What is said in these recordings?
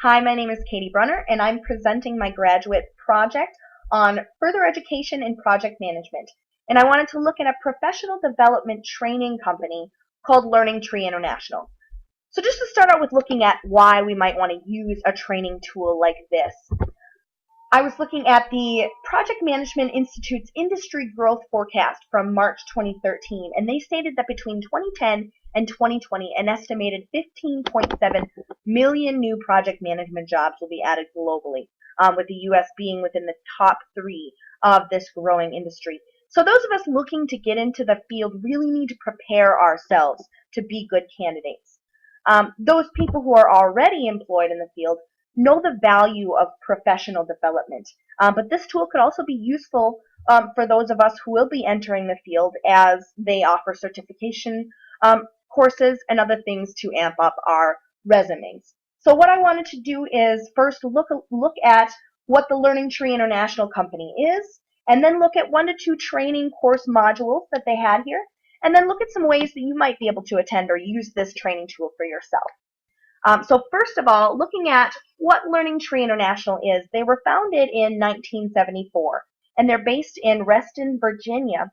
Hi, my name is Katie Brunner, and I'm presenting my graduate project on further education in project management. And I wanted to look at a professional development training company called Learning Tree International. So just to start out with looking at why we might want to use a training tool like this. I was looking at the Project Management Institute's industry growth forecast from March 2013, and they stated that between 2010 and 2020, an estimated 15.7 million new project management jobs will be added globally, with the U.S. being within the top three of this growing industry. So those of us looking to get into the field really need to prepare ourselves to be good candidates. Those people who are already employed in the field know the value of professional development. But this tool could also be useful for those of us who will be entering the field, as they offer certification courses and other things to amp up our resumes. So what I wanted to do is first look at what the Learning Tree International company is, and then look at 1 to 2 training course modules that they had here, and then look at some ways that you might be able to attend or use this training tool for yourself. So first of all, looking at what Learning Tree International is, they were founded in 1974, and they're based in Reston, Virginia.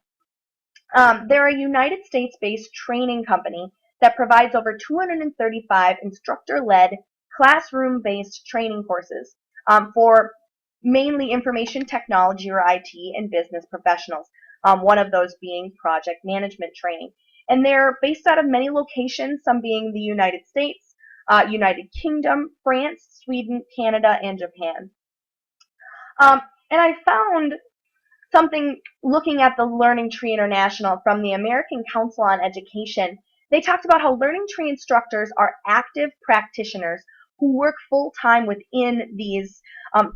They're a United States-based training company that provides over 235 instructor-led, classroom-based training courses for mainly information technology or IT and business professionals, one of those being project management training. And they're based out of many locations, some being the United States, United Kingdom, France, Sweden, Canada, and Japan. And I found something looking at the Learning Tree International from the American Council on Education. They talked about how Learning Tree instructors are active practitioners who work full-time within these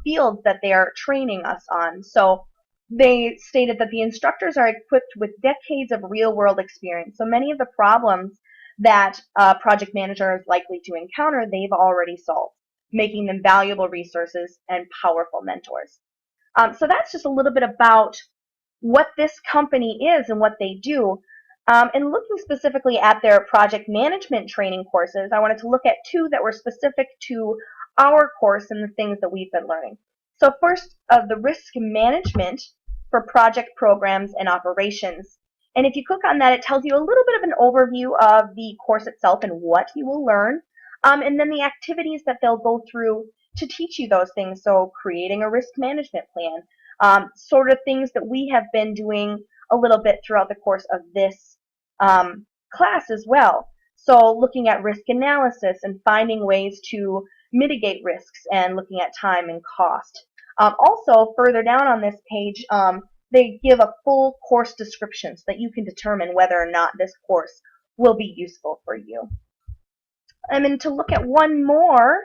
fields that they are training us on. So they stated that the instructors are equipped with decades of real-world experience. So many of the problems that a project manager is likely to encounter, they've already solved, making them valuable resources and powerful mentors. So that's just a little bit about what this company is and what they do. And looking specifically at their project management training courses, I wanted to look at 2 that were specific to our course and the things that we've been learning. So first, the risk management for project programs and operations. And if you click on that, it tells you a little bit of an overview of the course itself and what you will learn, and then the activities that they'll go through to teach you those things. So creating a risk management plan, sort of things that we have been doing a little bit throughout the course of this class as well. So looking at risk analysis and finding ways to mitigate risks and looking at time and cost. Also, further down on this page, they give a full course description so that you can determine whether or not this course will be useful for you. And then to look at one more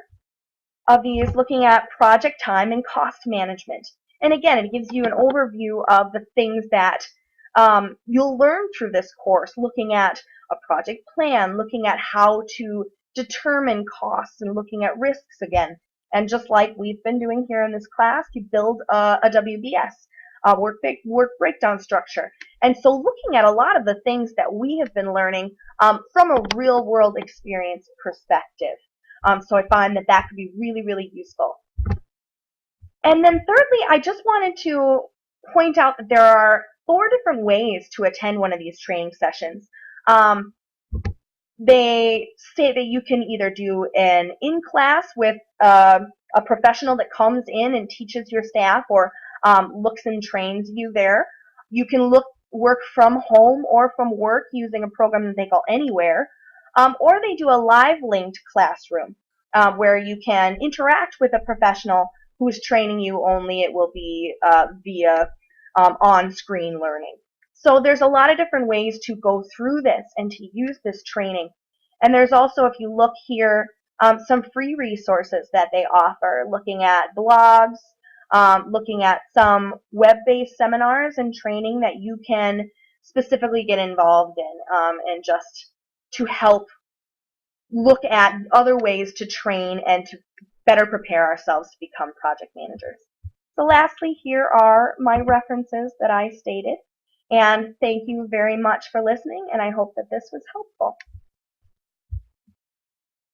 of these, looking at project time and cost management. And again, it gives you an overview of the things that you'll learn through this course, looking at a project plan, looking at how to determine costs, and looking at risks again. And just like we've been doing here in this class, you build a WBS, work breakdown structure. And so looking at a lot of the things that we have been learning from a real world experience perspective. So I find that that could be really, really useful. And then thirdly, I just wanted to point out that there are 4 different ways to attend one of these training sessions. They state that you can either do an in-class with a professional that comes in and teaches your staff, or looks and trains you there. You can work from home or from work using a program that they call Anywhere. Or they do a live linked classroom where you can interact with a professional who is training you, only it will be via on-screen learning. So there's a lot of different ways to go through this and to use this training. And there's also, if you look here, some free resources that they offer, looking at blogs, looking at some web-based seminars and training that you can specifically get involved in, and just to help look at other ways to train and to better prepare ourselves to become project managers. So lastly, here are my references that I stated. And thank you very much for listening, and I hope that this was helpful.